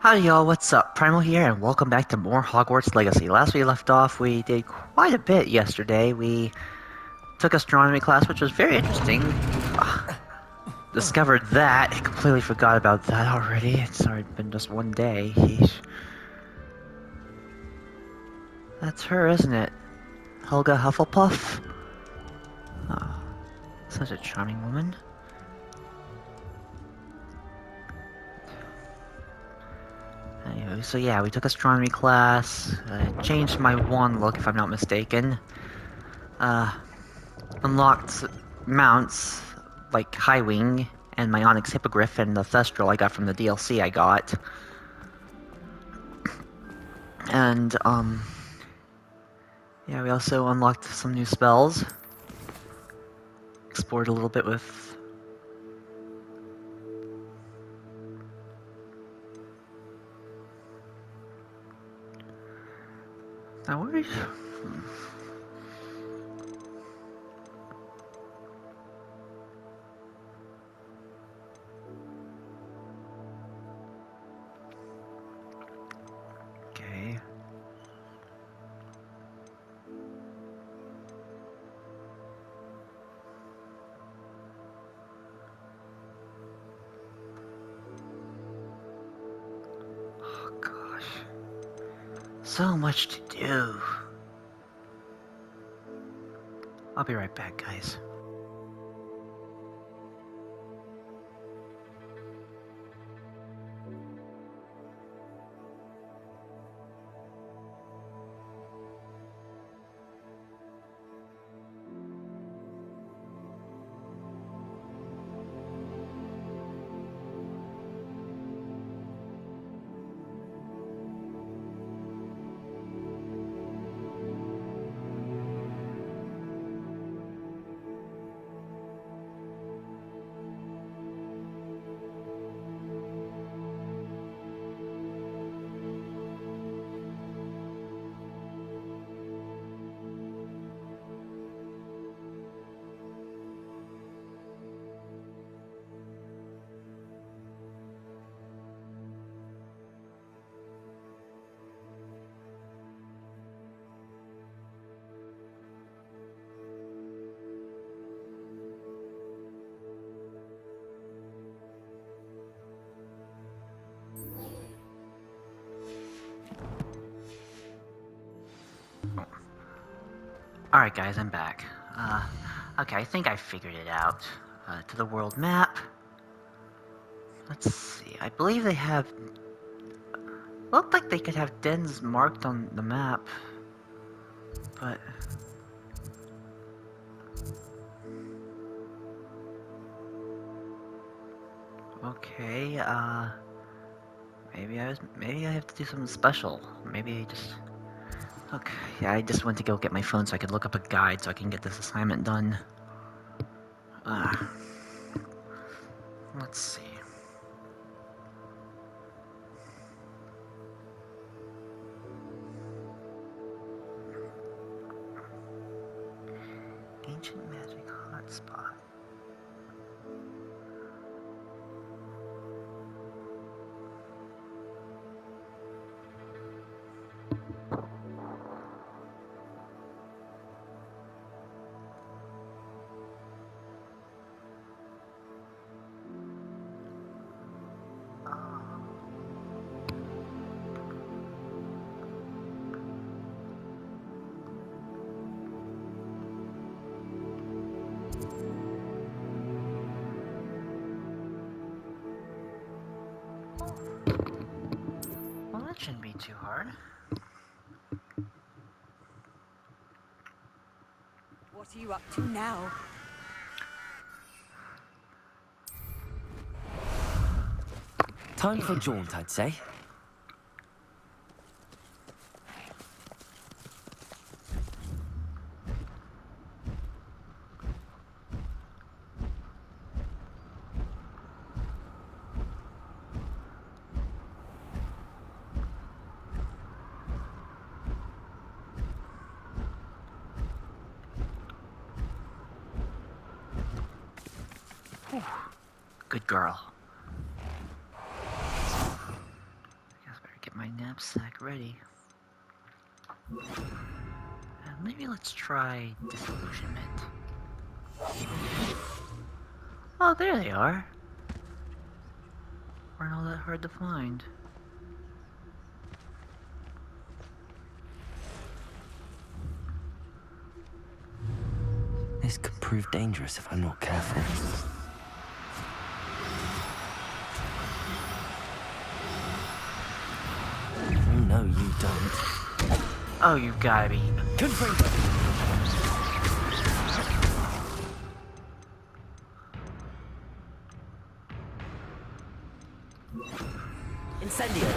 Howdy y'all, what's up? Primal here, and welcome back to more Hogwarts Legacy. Last we left off, we did quite a bit yesterday. We took astronomy class, which was very interesting. Discovered that. I completely forgot about that already. It's already been just one day. Yeesh. That's her, isn't it? Helga Hufflepuff? Oh, such a charming woman. Anyway, so yeah, we took astronomy class. Changed my wand look, if I'm not mistaken. Uh, Unlocked mounts like High Wing and my Onyx Hippogriff and the Thestral I got from the DLC I got. And, yeah, we also unlocked some new spells. Explored a little bit with... Now, where is... Okay. Oh, gosh. So much to do. I'll be right back, guys. Alright guys, I'm back. Okay, I think I figured it out. To the world map. Let's see, I believe they have... Looked like they could have dens marked on the map. But... Okay, maybe I have to do something special. Maybe I just... Okay, yeah, I just went to go get my phone so I could look up a guide so I can get this assignment done. Uh, let's see. Ancient Magic Hotspot. Well, that shouldn't be too hard. What are you up to now? Time for a jaunt, I'd say. Good girl. my knapsack ready. Maybe let's try disillusionment. Oh, there they are. Weren't all that hard to find. This could prove dangerous if I'm not careful. Oh, no, you don't. Oh, you gotta be. Confringo! Incendio!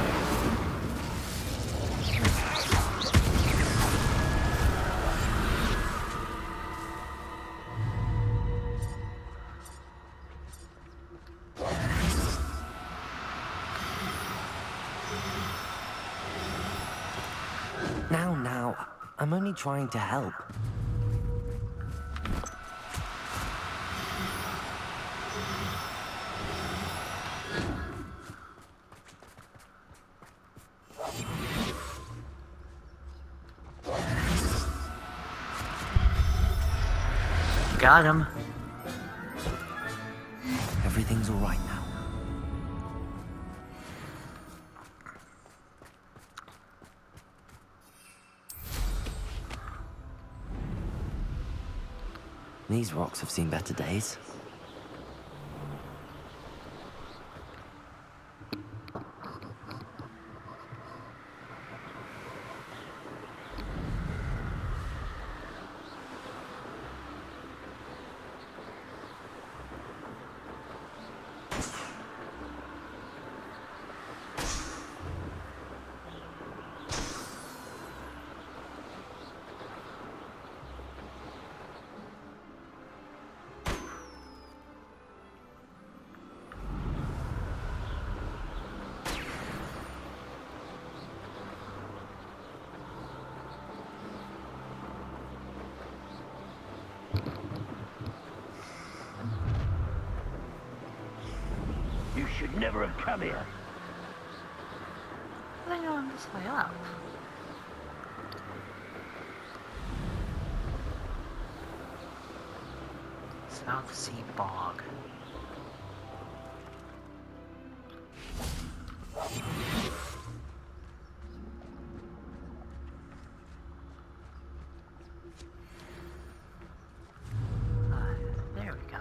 Now, I'm only trying to help. Got him. Everything's all right now. These rocks have seen better days. You should never have come here. I know I'm this way up. South Sea Bog. There we go.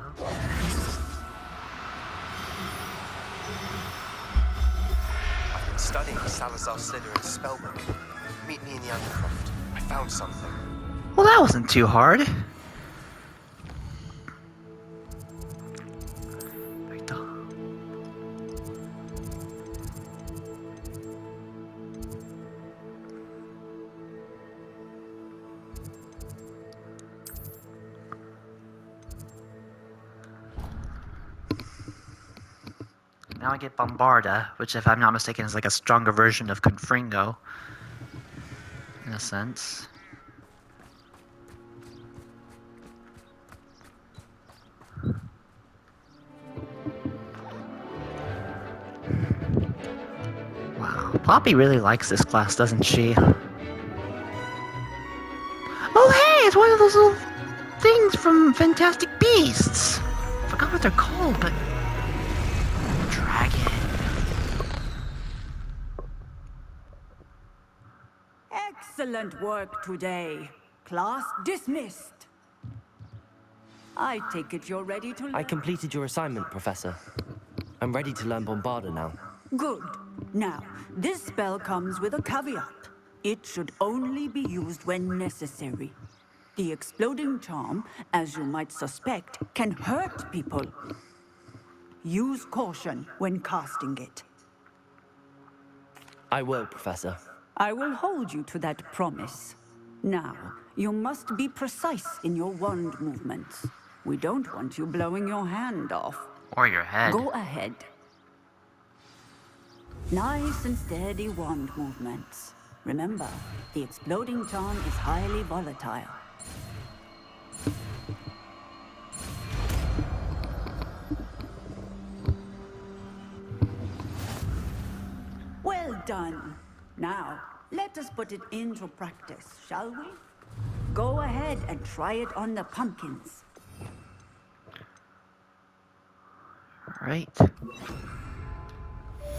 I've been studying Salazar Slytherin's spellbook. Meet me in the Undercroft. I found something. Well, that wasn't too hard. Now I get Bombarda, which, if I'm not mistaken, is like a stronger version of Confringo. In a sense. Wow. Poppy really likes this class, doesn't she? Oh, hey! It's one of those little things from Fantastic Beasts! Forgot what they're called, but... Dragon. Excellent work today. Class dismissed. I take it you're ready to learn. I completed your assignment, Professor. I'm ready to learn Bombarda now. Good. Now, this spell comes with a caveat. It should only be used when necessary. The exploding charm, as you might suspect, can hurt people. Use caution when casting it. I will, Professor. I will hold you to that promise. Now, you must be precise in your wand movements. We don't want you blowing your hand off. Or your head. Go ahead. Nice and steady wand movements. Remember, the exploding charm is highly volatile. Well done. Now, let us put it into practice, shall we? Go ahead and try it on the pumpkins. Alright.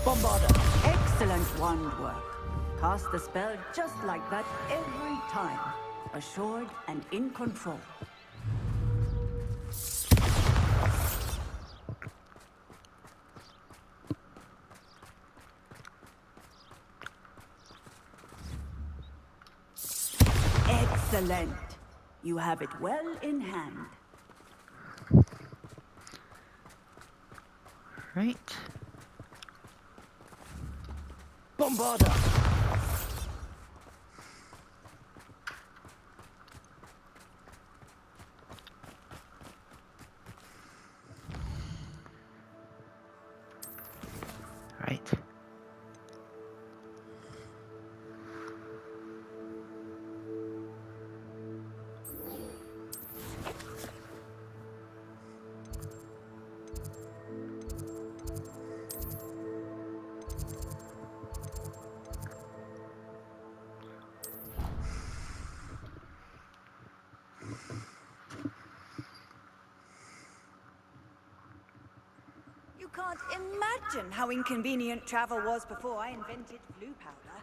Bombarda. Excellent wand work. Cast the spell just like that every time. Assured and in control. Excellent. You have it well in hand. Right. Bombarda! Right. You can't imagine how inconvenient travel was before I invented blue powder.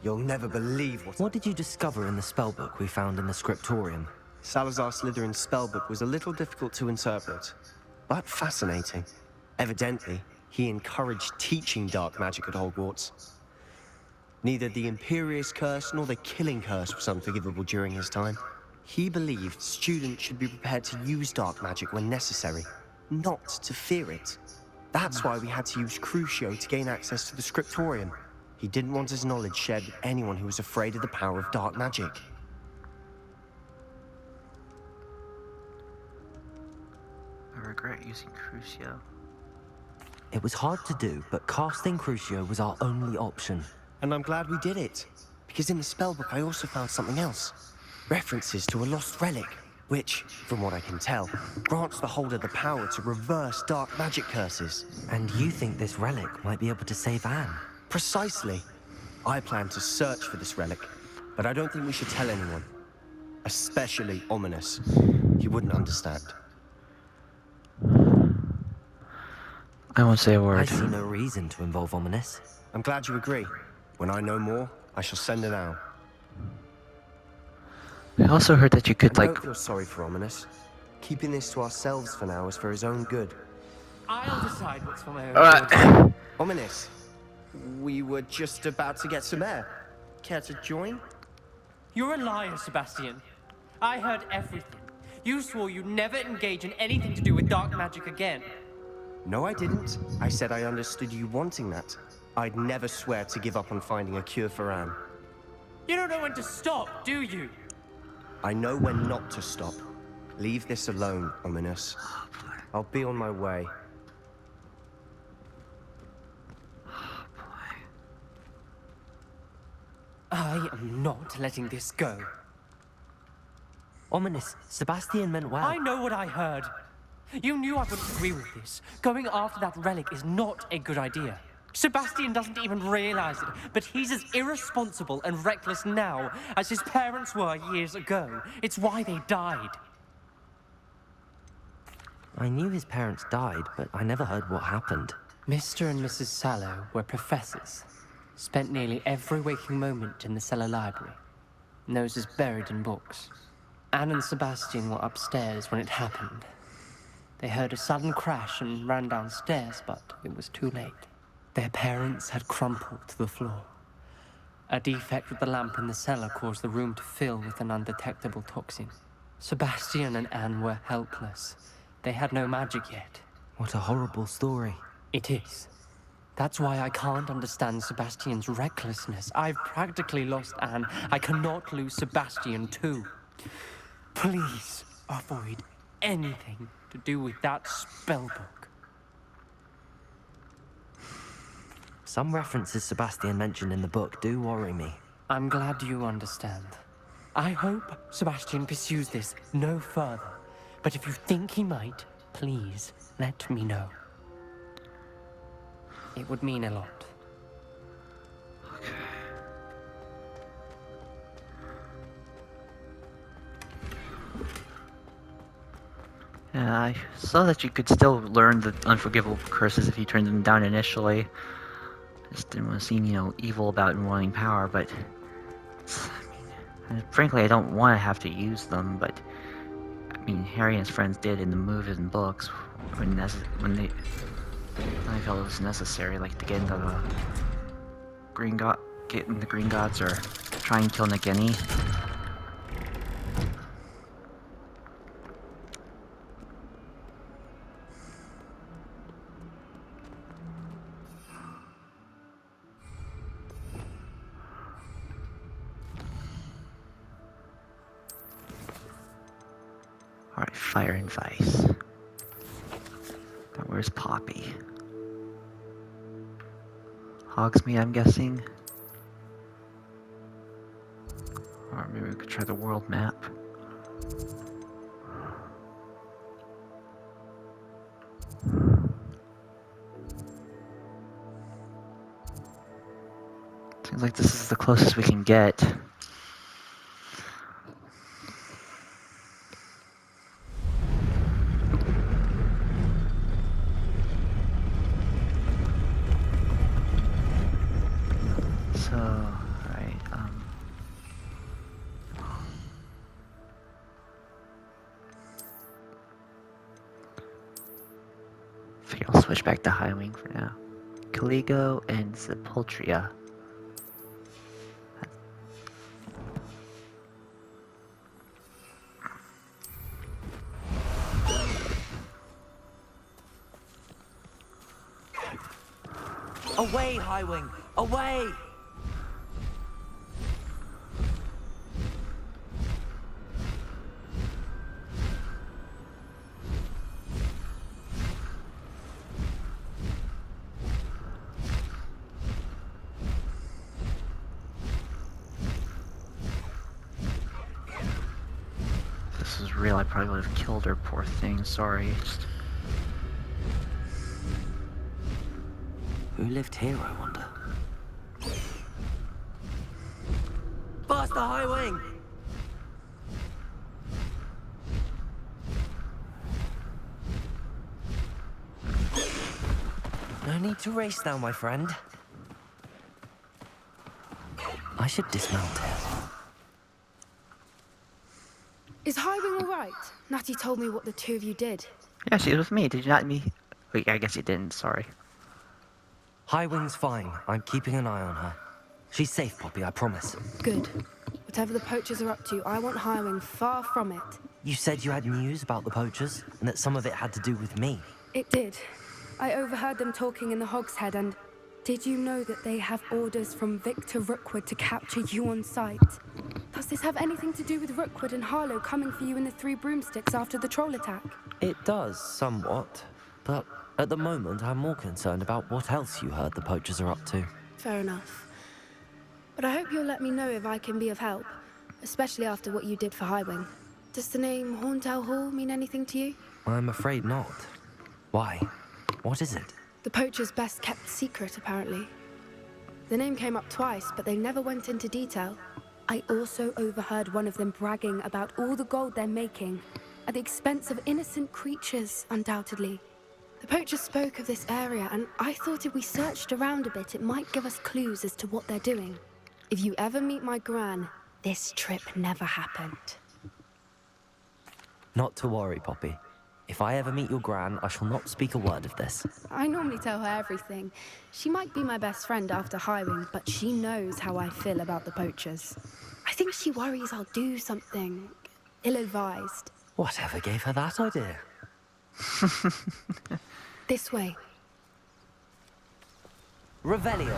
You'll never believe What did you discover in the spellbook we found in the scriptorium? Salazar Slytherin's spellbook was a little difficult to interpret, but fascinating. Evidently, he encouraged teaching dark magic at Hogwarts. Neither the Imperious Curse nor the Killing Curse was unforgivable during his time. He believed students should be prepared to use dark magic when necessary, not to fear it. That's why we had to use Crucio to gain access to the scriptorium. He didn't want his knowledge shared with anyone who was afraid of the power of dark magic. I regret using Crucio. It was hard to do, but casting Crucio was our only option. And I'm glad we did it, because in the spellbook I also found something else. References to a lost relic, which, from what I can tell, grants the holder the power to reverse dark magic curses. And you think this relic might be able to save Anne? Precisely. I plan to search for this relic, but I don't think we should tell anyone. Especially Ominous. He wouldn't understand. I won't say a I word. see no reason to involve Ominous. I'm glad you agree. When I know more, I shall send it out. I also heard that you could, And like... don't feel sorry for Ominous. Keeping this to ourselves for now is for his own good. I'll decide what's for my own good. Ominous, we were just about to get some air. Care to join? You're a liar, Sebastian. I heard everything. You swore you'd never engage in anything to do with dark magic again. No, I didn't. I said I understood you wanting that. I'd never swear to give up on finding a cure for Anne. You don't know when to stop, do you? I know when not to stop. Leave this alone, Ominous. I'll be on my way. I am not letting this go. Ominous, Sebastian meant well. I know what I heard. You knew I wouldn't agree with this. Going after that relic is not a good idea. Sebastian doesn't even realize it, but he's as irresponsible and reckless now as his parents were years ago. It's why they died. I knew his parents died, but I never heard what happened. Mr. and Mrs. Sallow were professors. Spent nearly every waking moment in the cellar library. Noses buried in books. Anne and Sebastian were upstairs when it happened. They heard a sudden crash and ran downstairs, but it was too late. Their parents had crumpled to the floor. A defect with the lamp in the cellar caused the room to fill with an undetectable toxin. Sebastian and Anne were helpless. They had no magic yet. What a horrible story. It is. That's why I can't understand Sebastian's recklessness. I've practically lost Anne. I cannot lose Sebastian too. Please avoid anything to do with that spellbook. Some references Sebastian mentioned in the book do worry me. I'm glad you understand. I hope Sebastian pursues this no further. But if you think he might, please let me know. It would mean a lot. Yeah, I saw that you could still learn the unforgivable curses if you turned them down initially. I just didn't want to seem, evil about wanting power, but... frankly, I don't want to have to use them, but... Harry and his friends did in the movies and books when I felt it was necessary, like to get into the Green Gods or try and kill Nagini. Alright, Fire and Vice. Now where's Poppy? Hogsmeade, I'm guessing? Or maybe we could try the world map. Seems like this is the closest we can get. I'll switch back to Highwing for now. Caligo and Sepultura. Away, Highwing! Away! If this was real, I probably would have killed her, poor thing, sorry. Who lived here, I wonder? Faster, Highwing! No need to race now, my friend. I should dismount here. Is Highwing all right? Natty told me what the two of you did. Yeah, she was with me. Did you not Wait, I guess you didn't, sorry. Highwing's fine. I'm keeping an eye on her. She's safe, Poppy, I promise. Good. Whatever the poachers are up to, I want Highwing far from it. You said you had news about the poachers, and that some of it had to do with me. It did. I overheard them talking in the Hogshead, and did you know that they have orders from Victor Rookwood to capture you on sight? Does this have anything to do with Rookwood and Harlow coming for you in the Three Broomsticks after the troll attack? It does, somewhat. But at the moment, I'm more concerned about what else you heard the poachers are up to. Fair enough. But I hope you'll let me know if I can be of help, especially after what you did for Highwing. Does the name Horntail Hall mean anything to you? I'm afraid not. Why? What is it? The poacher's best kept secret, apparently. The name came up twice, but they never went into detail. I also overheard one of them bragging about all the gold they're making, at the expense of innocent creatures, undoubtedly. The poacher spoke of this area, and I thought if we searched around a bit, it might give us clues as to what they're doing. If you ever meet my gran, this trip never happened. Not to worry, Poppy. If I ever meet your gran, I shall not speak a word of this. I normally tell her everything. She might be my best friend after Highwing, but she knows how I feel about the poachers. I think she worries I'll do something ill-advised. Whatever gave her that idea? This way. Revelio.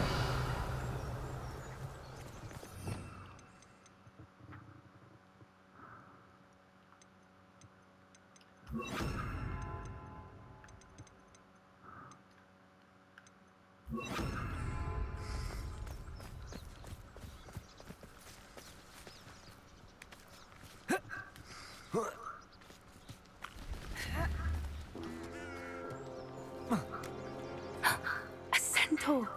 A centaur.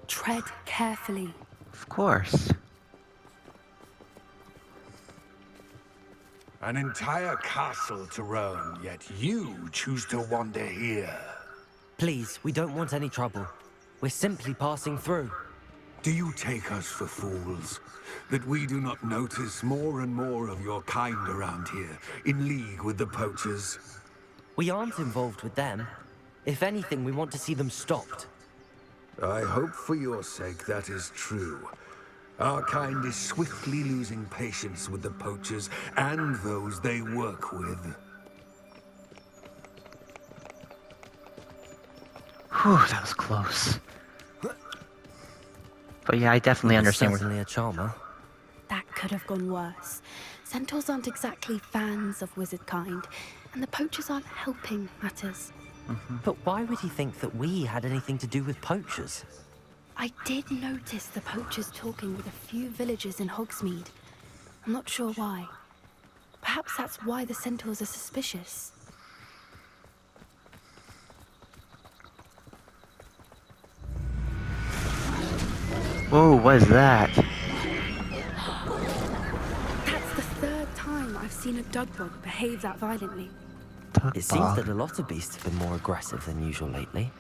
Tread carefully. Of course. An entire castle to roam, yet you choose to wander here. Please, we don't want any trouble. We're simply passing through. Do you take us for fools? That we do not notice more and more of your kind around here, in league with the poachers? We aren't involved with them. If anything, we want to see them stopped. I hope for your sake that is true. Our kind is swiftly losing patience with the poachers and those they work with. Whew, that was close. But yeah, I definitely understand where... Certainly a charmer. That could have gone worse. Centaurs aren't exactly fans of wizard kind, and the poachers aren't helping matters. But why would he think that we had anything to do with poachers? I did notice the poachers talking with a few villagers in Hogsmeade. I'm not sure why. Perhaps that's why the centaurs are suspicious. Whoa, what is that? That's the third time I've seen a dugbog behave that violently. It seems that a lot of beasts have been more aggressive than usual lately.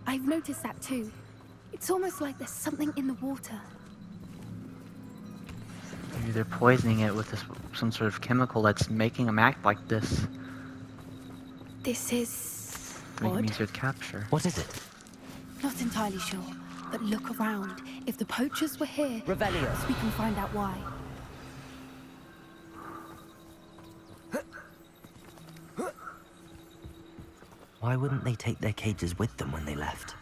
I've noticed that too. It's almost like there's something in the water. Maybe they're poisoning it with some sort of chemical that's making them act like this. This is Making odd. me easier to capture. What is it? Not entirely sure, but look around. If the poachers were here, Revelio. perhaps we can find out why. Why wouldn't they take their cages with them when they left?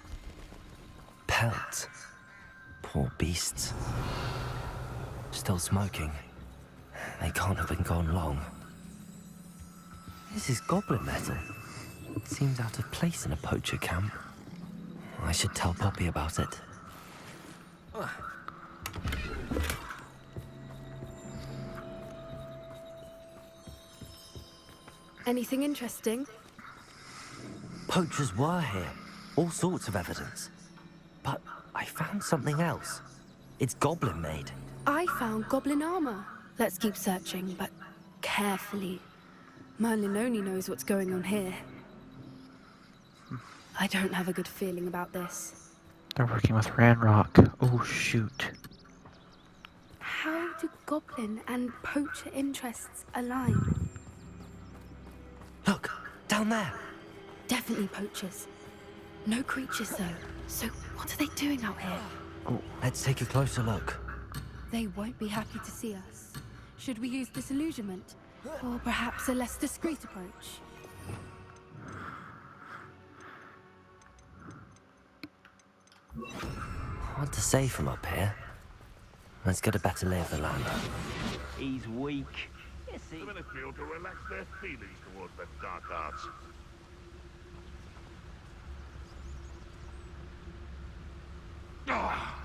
Pelts. Poor beasts. Still smoking. They can't have been gone long. This is goblin metal. It seems out of place in a poacher camp. I should tell Poppy about it. Anything interesting? Poachers were here. All sorts of evidence. But I found something else. It's goblin made. I found goblin armor. Let's keep searching, but carefully. Merlin only knows what's going on here. I don't have a good feeling about this. They're working with Ranrock. Oh, shoot. How do goblin and poacher interests align? Look, down there. Definitely poachers. No creatures, though. So what are they doing out here? Oh, let's take a closer look. They won't be happy to see us. Should we use disillusionment? Or perhaps a less discreet approach? Hard to say from up here. Let's get a better lay of the land. He's weak. Yes, he... The feel to relax their feelings towards the dark arts. Ah!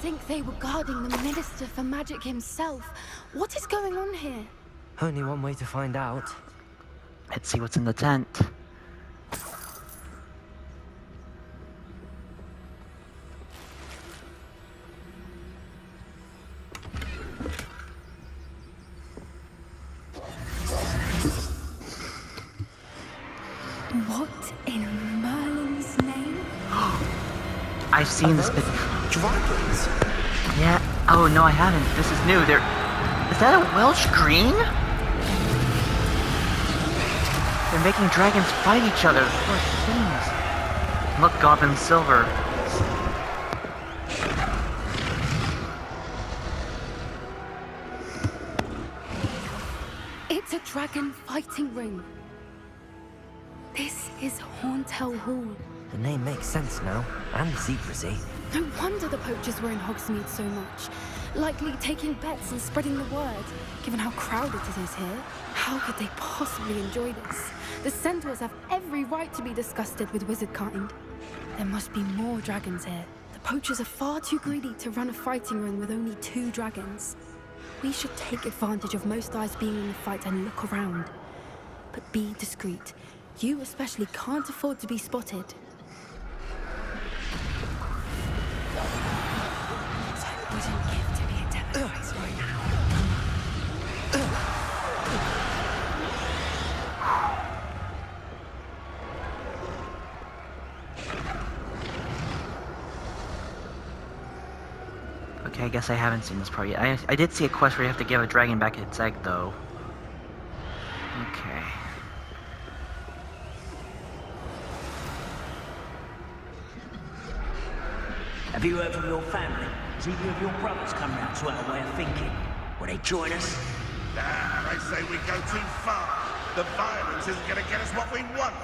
think they were guarding the Minister for Magic himself. What is going on here? Only one way to find out. Let's see what's in the tent. What in Merlin's name? I've seen this bit. Dragons? Yeah. Oh no, I haven't. This is new. Is that a Welsh green? They're making dragons fight each other. Poor things. Look, Goblin Silver. It's a dragon fighting ring. This is Horntail Hall. The name makes sense now, and the secrecy. No wonder the poachers were in Hogsmeade so much. Likely taking bets and spreading the word. Given how crowded it is here, how could they possibly enjoy this? The centaurs have every right to be disgusted with wizard kind. There must be more dragons here. The poachers are far too greedy to run a fighting ring with only 2 dragons. We should take advantage of most eyes being in the fight and look around. But be discreet. You especially can't afford to be spotted. I wouldn't give to be a Democrat right now. Okay, I guess I haven't seen this part yet. I did see a quest where you have to give a dragon back its egg, though. Okay. Have you heard from your family? Has either of your brothers come round to our way of thinking? Will they join us? Nah, they say we go too far. The violence isn't going to get us what we want.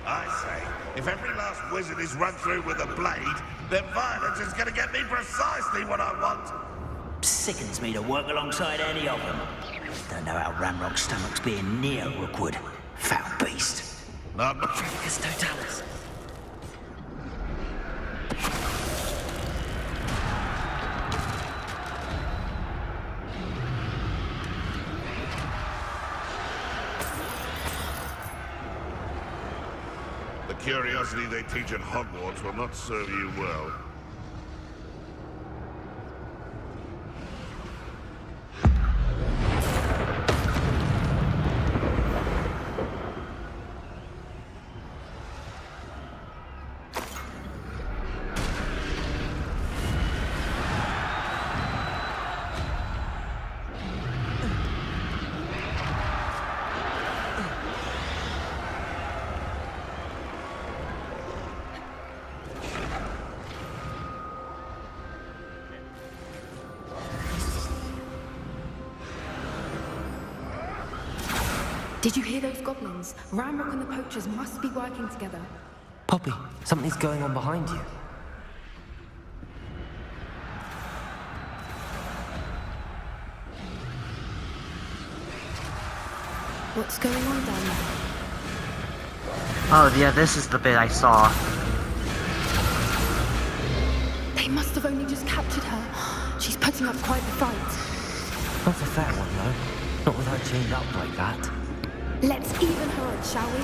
I say, if every last wizard is run through with a blade, then violence is going to get me precisely what I want. Sickens me to work alongside any of them. Don't know how Ramrock's stomach's being near Rookwood. Foul beast. Not It's Totalis. The curiosity they teach at Hogwarts will not serve you well. Did you hear those goblins? Ramrock and the poachers must be working together. Poppy, something's going on behind you. What's going on down there? Oh, yeah, this is the bit I saw. They must have only just captured her. She's putting up quite the fight. Not a fair one, though. Not with her chained up like that. Let's even her out, shall we?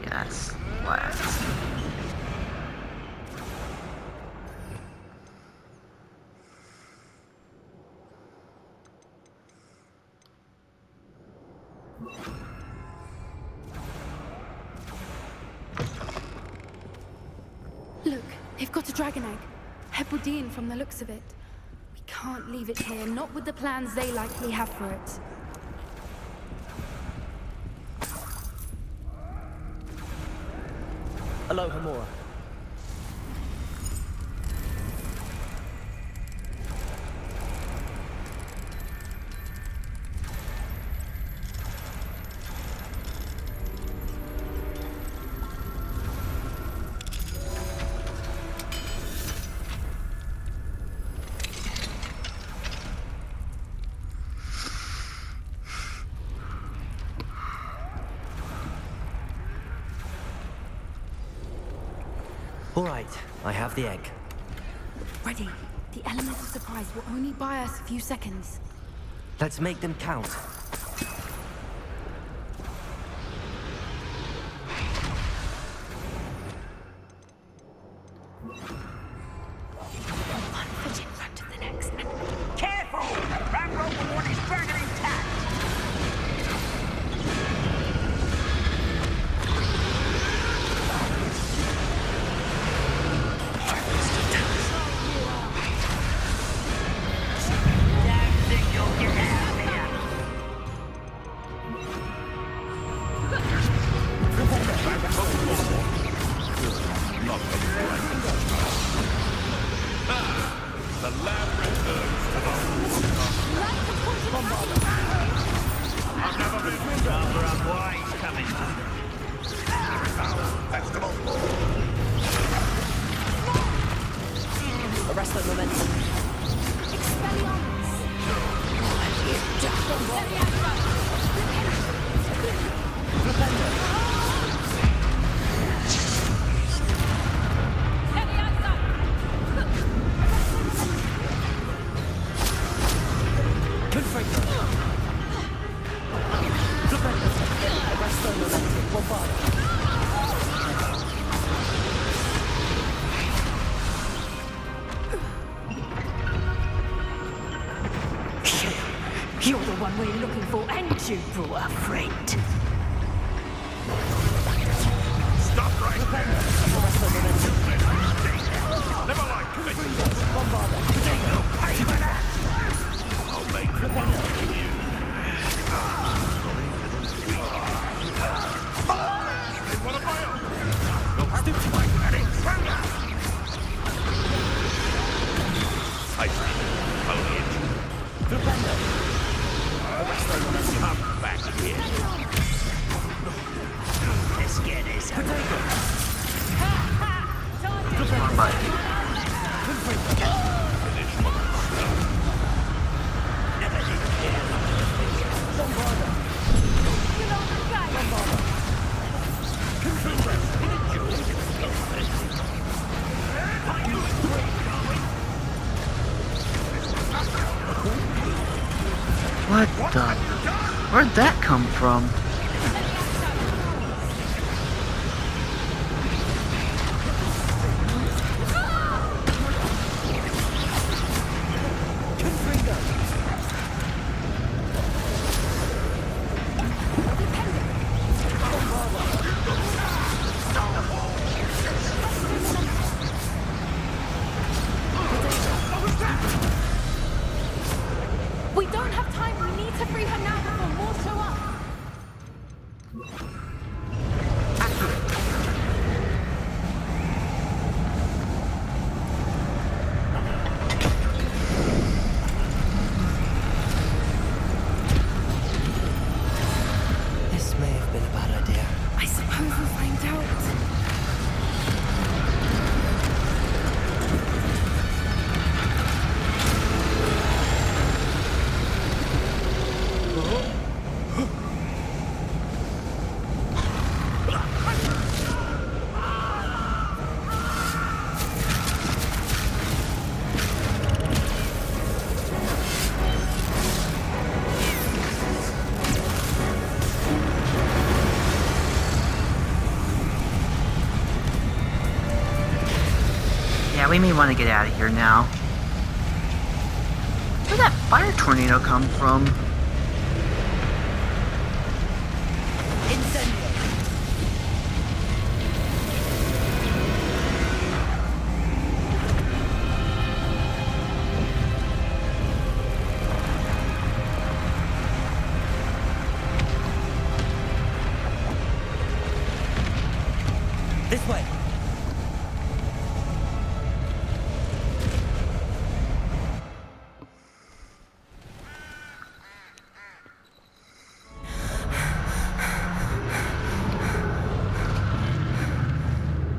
Yes, let's. Look, they've got a dragon egg. Hebridean from the looks of it. We can't leave it here, not with the plans they likely have for it. Hello, Hamura. All right, I have the egg. Ready. The element of surprise will only buy us a few seconds. Let's make them count. One foot in front of the next. Careful! Ramrock will want his dragon intact! Don't think you'll get out of here! The lab returns to the I've never been Rather unwise coming. vegetable. Arrest that momentum. You're the one we're looking for, and you brought a friend. Stop right there. Never like committing. I'll make you one of you. What am I on? You'll have to fight that intruder. I see. Only it. Come back here. Let's get this over. What the? Where'd that come from? We don't have time. We need to free her now before more show up. This may have been a bad idea. I suppose we'll find out. Yeah, we may want to get out of here now. Where'd that fire tornado come from? This way.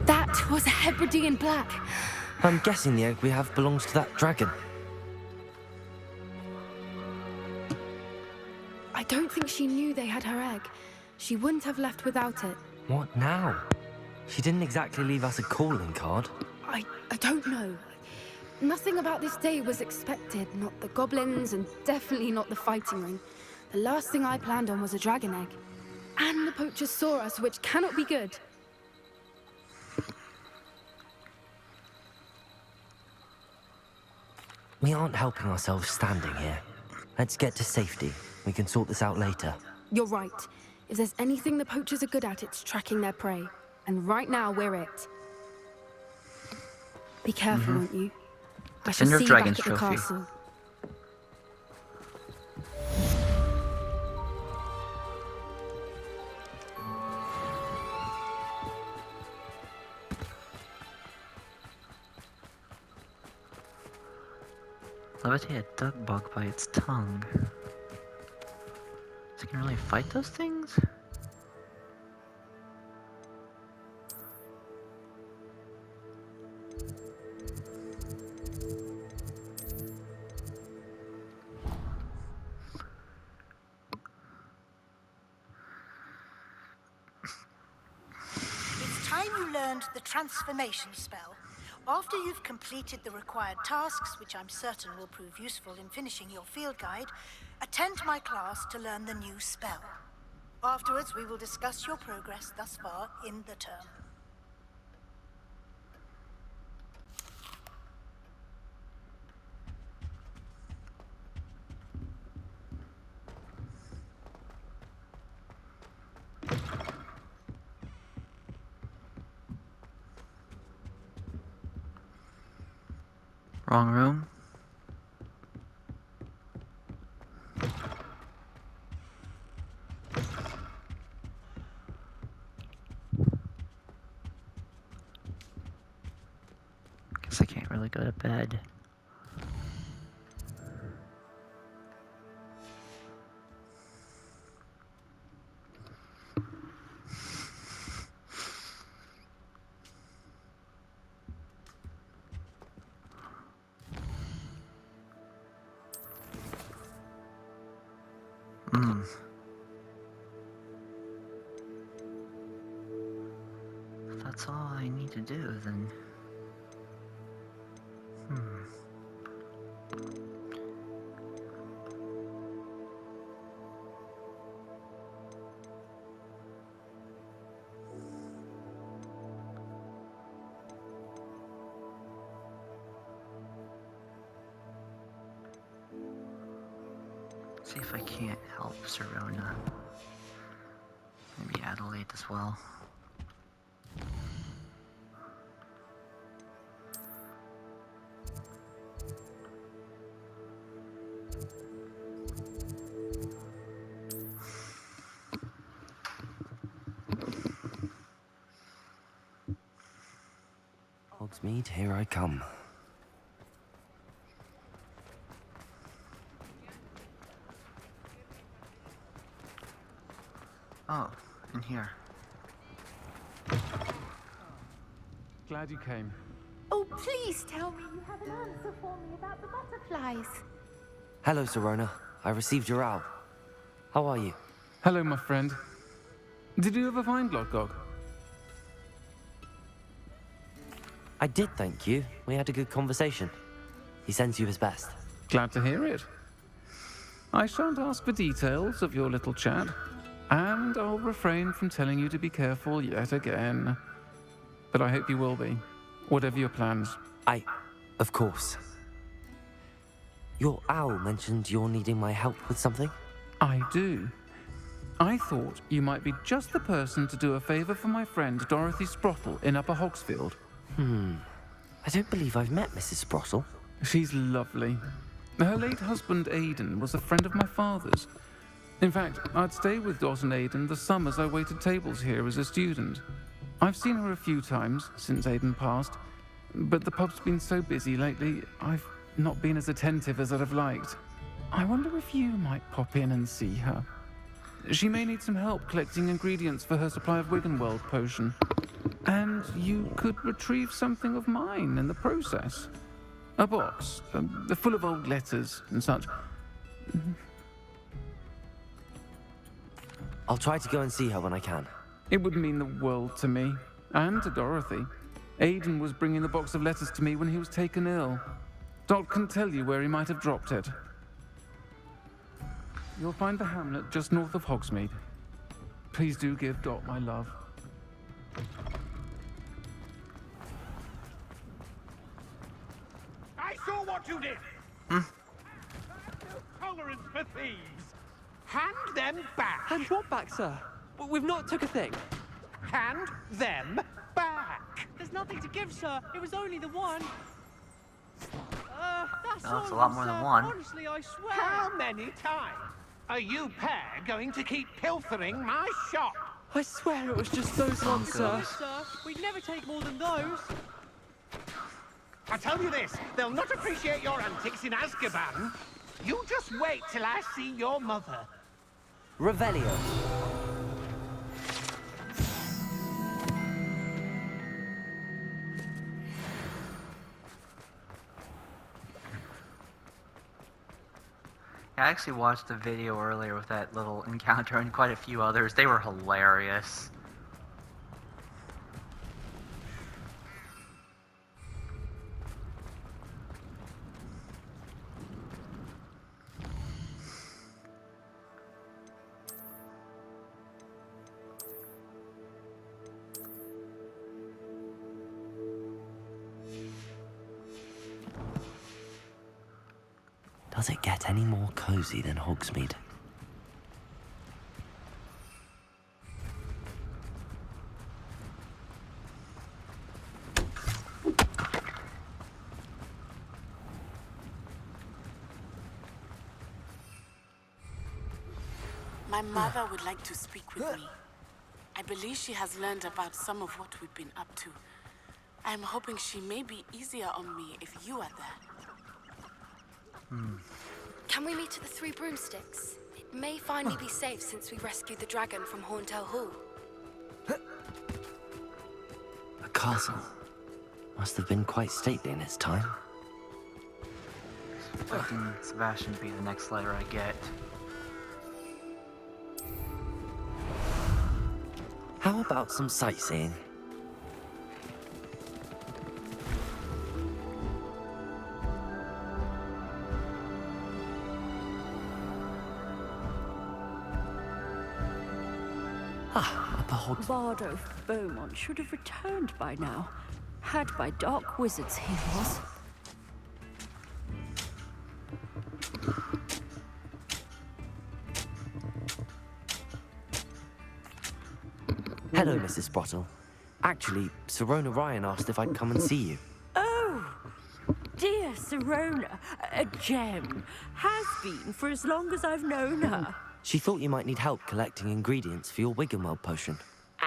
That was a Hebridean black. I'm guessing the egg we have belongs to that dragon. I don't think she knew they had her egg. She wouldn't have left without it. What now? She didn't exactly leave us a calling card. I don't know. Nothing about this day was expected. Not the goblins, and definitely not the fighting ring. The last thing I planned on was a dragon egg. And the poachers saw us, which cannot be good. We aren't helping ourselves standing here. Let's get to safety. We can sort this out later. You're right. If there's anything the poachers are good at, it's tracking their prey. And right now, we're it. Be careful, won't you? I shall Defender of see you back Dragons at the trophy. castle. Levitate a dug bug by its tongue. So you can really fight those things? It's time you learned the transformation spell. After you've completed the required tasks, which I'm certain will prove useful in finishing your field guide, attend my class to learn the new spell. Afterwards, we will discuss your progress thus far in the term. Wrong room? Guess I can't really go to bed. If that's all I need to do, then... See if I can't help Serona. Maybe Adelaide as well. Hogsmeade, here I come. Oh, in here. Glad you came. Oh, please tell me you have an answer for me about the butterflies. Hello, Serona. I received your owl. How are you? Hello, my friend. Did you ever find Lodgog? I did, thank you. We had a good conversation. He sends you his best. Glad to hear it. I shan't ask for details of your little chat, and I'll refrain from telling you to be careful yet again. But I hope you will be, whatever your plans. Of course. Your owl mentioned you're needing my help with something? I do. I thought you might be just the person to do a favor for my friend Dorothy Sprottle in Upper Hogsfield. I don't believe I've met Mrs. Sprottle. She's lovely. Her late husband Aidan was a friend of my father's. In fact, I'd stay with Dot and Aidan the summers I waited tables here as a student. I've seen her a few times since Aidan passed, but the pub's been so busy lately, I've not been as attentive as I'd have liked. I wonder if you might pop in and see her. She may need some help collecting ingredients for her supply of Wiggenweld potion. And you could retrieve something of mine in the process. A box, full of old letters and such. I'll try to go and see her when I can. It would mean the world to me, and to Dorothy. Aidan was bringing the box of letters to me when he was taken ill. Dot can tell you where he might have dropped it. You'll find the hamlet just north of Hogsmeade. Please do give Dot my love. I saw what you did! No tolerance for thieves! Hand them back! Hand what back, sir? We've not took a thing. Hand them back! There's nothing to give, sir. It was only the one. That's No, it's a lot more than one. Honestly, I swear. How many times are you pair going to keep pilfering my shop? I swear it was just those ones, sir. good. Sir, we'd never take more than those. I tell you this, they'll not appreciate your antics in Azkaban. You just wait till I see your mother. Revelio. I actually watched the video earlier with that little encounter and quite a few others. They were hilarious. Does it get any more cozy than Hogsmeade? My mother would like to speak with me. I believe she has learned about some of what we've been up to. I'm hoping she may be easier on me if you are there. Can we meet at the Three Broomsticks? It may finally be safe since we rescued the dragon from Horntail Hall. A castle. Must have been quite stately in its time. Expecting Sebastian to be the next letter I get. How about some sightseeing? Bardo Beaumont should have returned by now. Had by dark wizards he was. Hello, Mrs. Sprottle. Actually, Sirona Ryan asked if I'd come and see you. Oh, dear Sirona, a gem. Has been for as long as I've known her. She thought you might need help collecting ingredients for your Wiggenweld potion.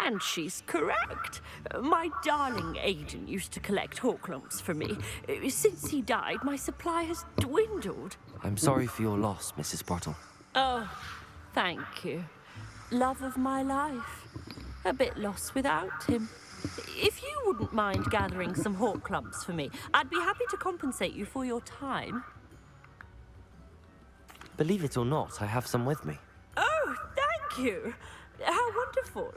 And she's correct. My darling Aiden used to collect Horklumps for me. Since he died, my supply has dwindled. I'm sorry for your loss, Mrs. Sprottle. Oh, thank you. Love of my life. A bit lost without him. If you wouldn't mind gathering some Horklumps for me, I'd be happy to compensate you for your time. Believe it or not, I have some with me. Oh, thank you. How wonderful.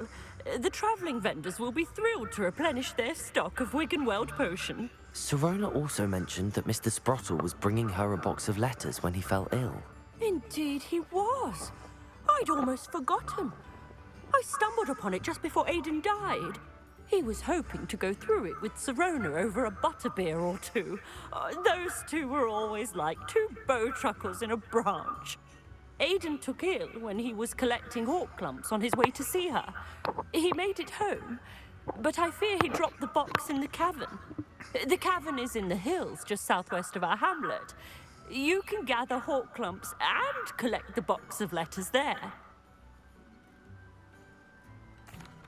The travelling vendors will be thrilled to replenish their stock of Wiggenweld potion. Sirona also mentioned that Mr. Sprottle was bringing her a box of letters when he fell ill. Indeed he was. I'd almost forgotten. I stumbled upon it just before Aiden died. He was hoping to go through it with Sirona over a butterbeer or two. Those two were always like two bowtruckles in a branch. Aiden took ill when he was collecting Horklumps on his way to see her. He made it home, but I fear he dropped the box in the cavern. The cavern is in the hills just southwest of our hamlet. You can gather Horklumps and collect the box of letters there.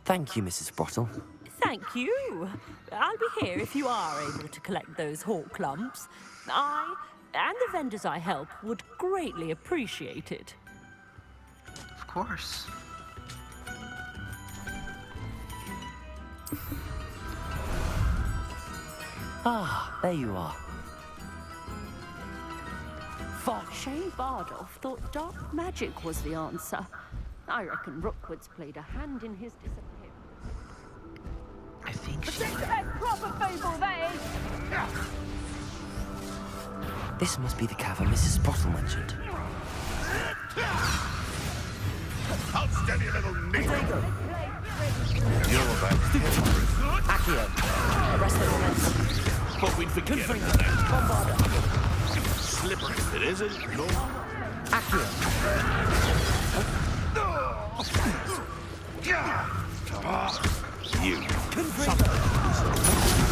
Thank you, Mrs. Sprottle. Thank you. I'll be here if you are able to collect those Horklumps. I and the vendors I help would greatly appreciate it. Of course. Ah, there you are. Shane Bardolph thought dark magic was the answer. I reckon Rookwood's played a hand in his disappearance. I think she... A proper fable, that is! This must be the cavern Mrs. Sprottle mentioned. Hold steady, little nigger. You're back. Accio. Arrest the momentum. Thought we'd forget it. Bombarda. Slippery if it isn't. No. Accio. You. Confringo.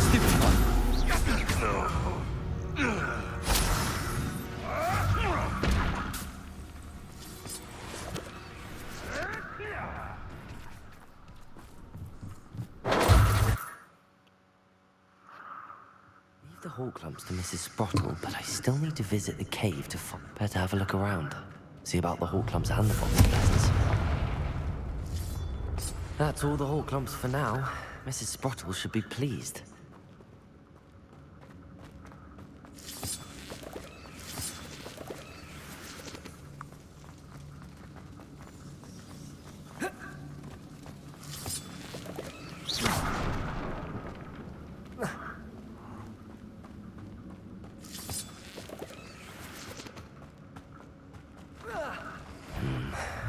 Stupid one. The hall clumps to Mrs. Sprottle, but I still need to visit the cave to better have a look around. See about the hall clumps and the box lessons. That's all the hall clumps for now. Mrs. Sprottle should be pleased.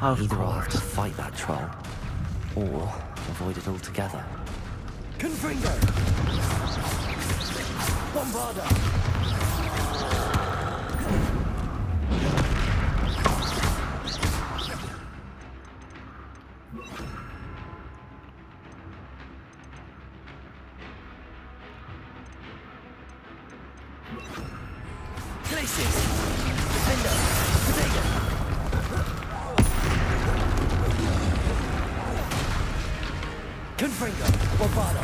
Either I'll have to fight that troll, or avoid it altogether. Confringo! Bombarda! Glacius! Defender! Potato! Confringo! Bombarda!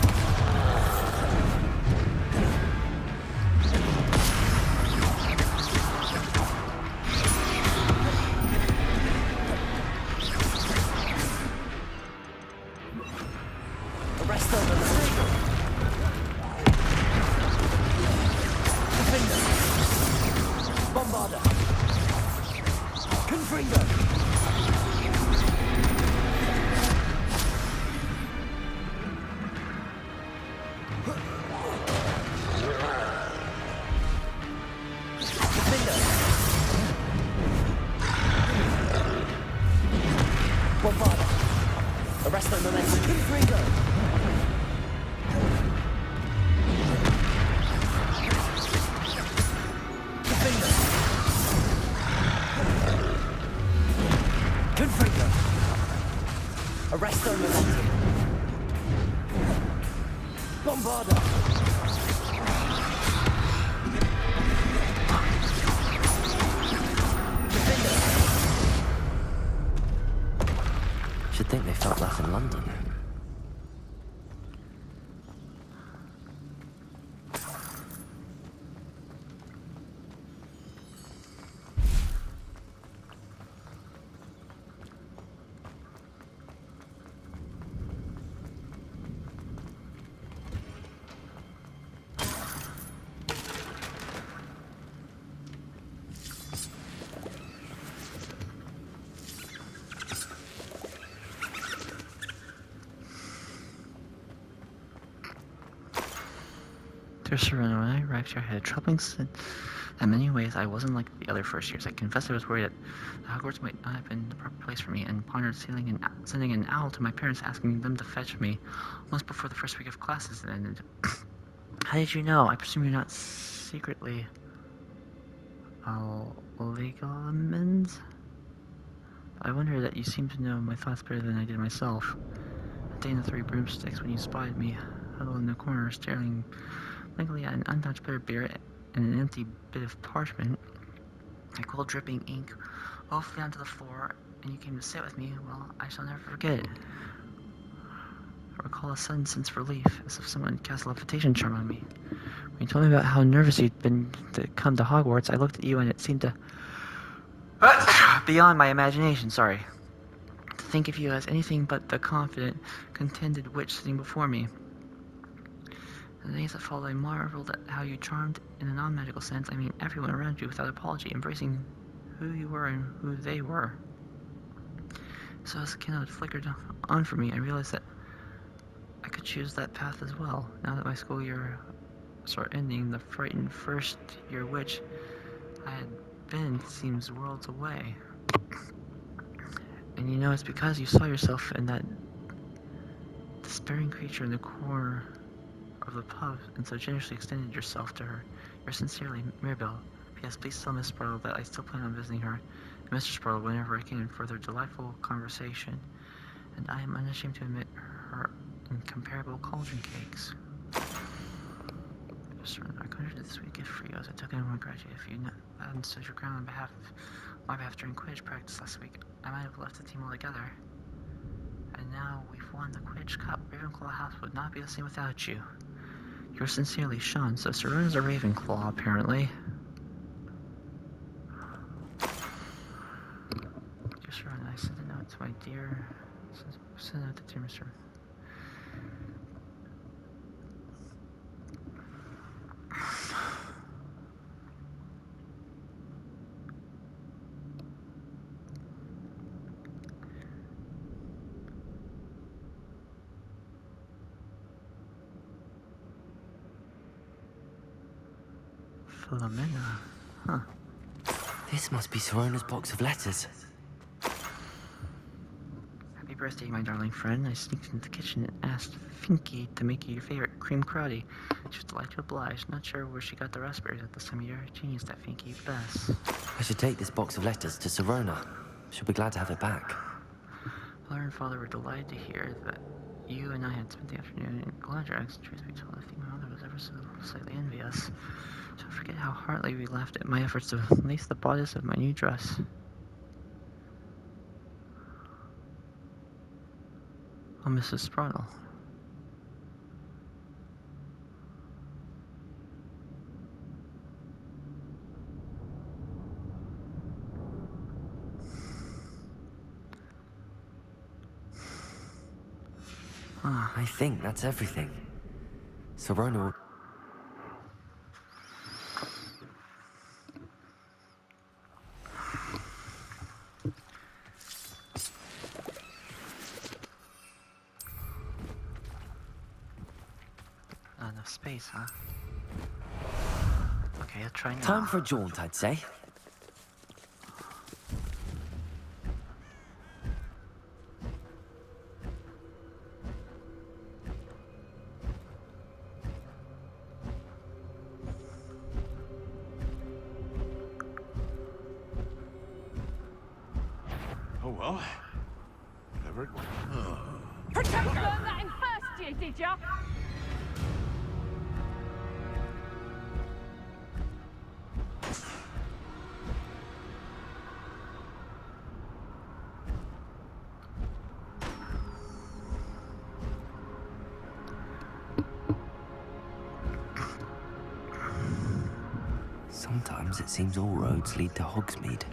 Arresto the Potato! Defender! Bombarda! Confringo! Bombarda! Arresto momentum! Confringo! Defender! Confringo! Arresto momentum! Bombarda! Should think they felt that in London. When I arrived here, I had a troubling sense. In many ways, I wasn't like the other first years. I confess I was worried that Hogwarts might not have been the proper place for me, and pondered sending an owl to my parents asking them to fetch me almost before the first week of classes ended. How did you know? I presume you're not secretly legalmans? I wonder that you seem to know my thoughts better than I did myself. That day in the Three Broomsticks, when you spied me huddled in the corner, staring blankly at an untouched bit of beer and an empty bit of parchment, I cold dripping ink all flew down to the floor, and you came to sit with me. Well, I shall never forget it. I recall a sudden sense of relief, as if someone cast a levitation charm on me. When you told me about how nervous you'd been to come to Hogwarts, I looked at you and it seemed to... beyond my imagination, sorry. To think of you as anything but the confident, contented witch sitting before me. In the days that followed, I marveled at how you charmed, in a non-magical sense, I mean everyone around you without apology, embracing who you were and who they were. So as the candle had flickered on for me, I realized that I could choose that path as well. Now that my school year started ending, the frightened first-year witch I had been seems worlds away. And you know, it's because you saw yourself in that despairing creature in the corner of the pub and so generously extended yourself to her. Yours sincerely, Mirabelle. P.S. Please tell Miss Spartle that I still plan on visiting her and Mr. Spartle whenever I can for their delightful conversation. And I am unashamed to admit her incomparable cauldron cakes. I conjured this sweet gift for you as I took it and congratulate if you hadn't stood your ground on my behalf during Quidditch practice last week. I might have left the team altogether. And now we've won the Quidditch Cup. Ravenclaw House would not be the same without you. Yours sincerely, Sean. So Serona's a Ravenclaw, apparently. Dear Serona, I sent a note to my dear... Send a note to dear Mr. Philomena. Huh. This must be Serona's box of letters. Happy birthday, my darling friend. I sneaked into the kitchen and asked Finky to make you your favorite cream cruddy. She was delighted to oblige. Not sure where she got the raspberries at this time of year. Genius, that Finky. Best. I should take this box of letters to Serona. She'll be glad to have it back. Mother and father were delighted to hear that you and I had spent the afternoon in Gladdrax. Truth be told, I think my mother was ever so slightly envious. Don't forget how heartily we laughed at my efforts to lace the bodice of my new dress. Oh, Mrs. Spartle. I think that's everything. Serona will... Not enough space, huh? Okay, I'll try now. Time for a jaunt, I'd say. Oh well. Whatever it was. Pretend you learned that in first year, did ya? Sometimes it seems all roads lead to Hogsmeade.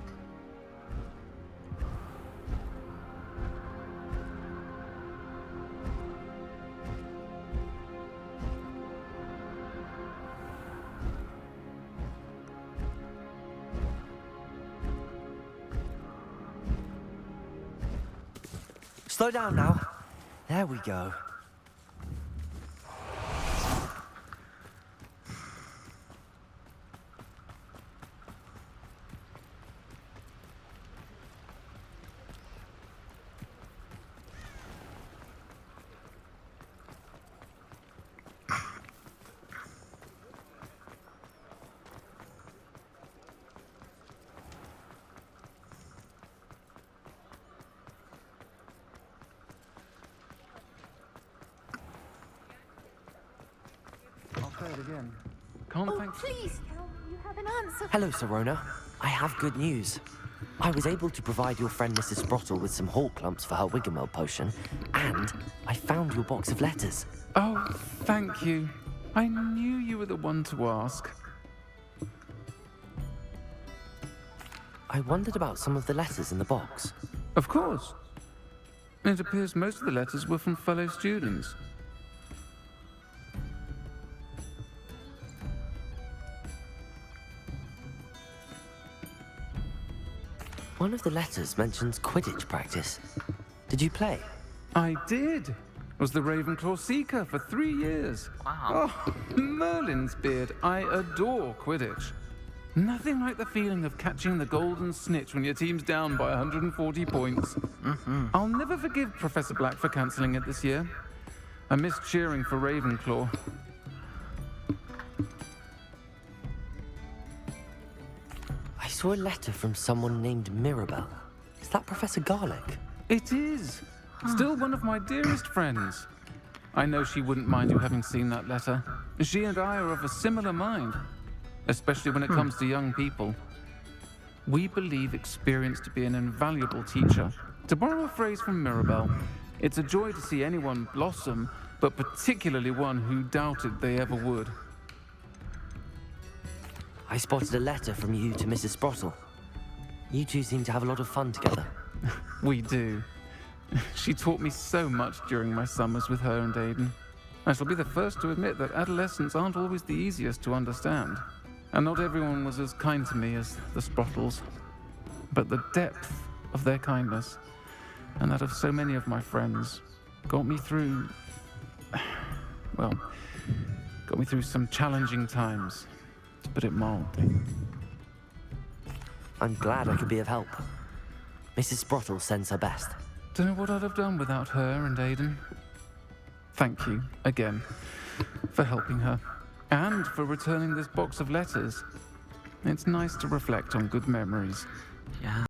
Slow down now. There we go. Please tell me you have an answer. Hello, Serona. I have good news. I was able to provide your friend Mrs. Sprottle with some Hawk Clumps for her Wiggamel potion, and I found your box of letters. Oh, thank you. I knew you were the one to ask. I wondered about some of the letters in the box. Of course. It appears most of the letters were from fellow students. One of the letters mentions Quidditch practice. Did you play? I did. Was the Ravenclaw Seeker for 3 years. Wow. Oh, Merlin's beard. I adore Quidditch. Nothing like the feeling of catching the golden snitch when your team's down by 140 points. I'll never forgive Professor Black for cancelling it this year. I missed cheering for Ravenclaw. I saw a letter from someone named Mirabelle. Is that Professor Garlick? It is. Still one of my dearest friends. I know she wouldn't mind you having seen that letter. She and I are of a similar mind, especially when it comes to young people. We believe experience to be an invaluable teacher. To borrow a phrase from Mirabelle, it's a joy to see anyone blossom, but particularly one who doubted they ever would. I spotted a letter from you to Mrs. Sprottle. You two seem to have a lot of fun together. We do. She taught me so much during my summers with her and Aiden. I shall be the first to admit that adolescents aren't always the easiest to understand. And not everyone was as kind to me as the Sprottles. But the depth of their kindness, and that of so many of my friends, got me through... well, got me through some challenging times, to put it mildly. I'm glad I could be of help. Mrs. Sprottle sends her best. Don't know what I'd have done without her and Aiden. Thank you, again, for helping her, and for returning this box of letters. It's nice to reflect on good memories. Yeah.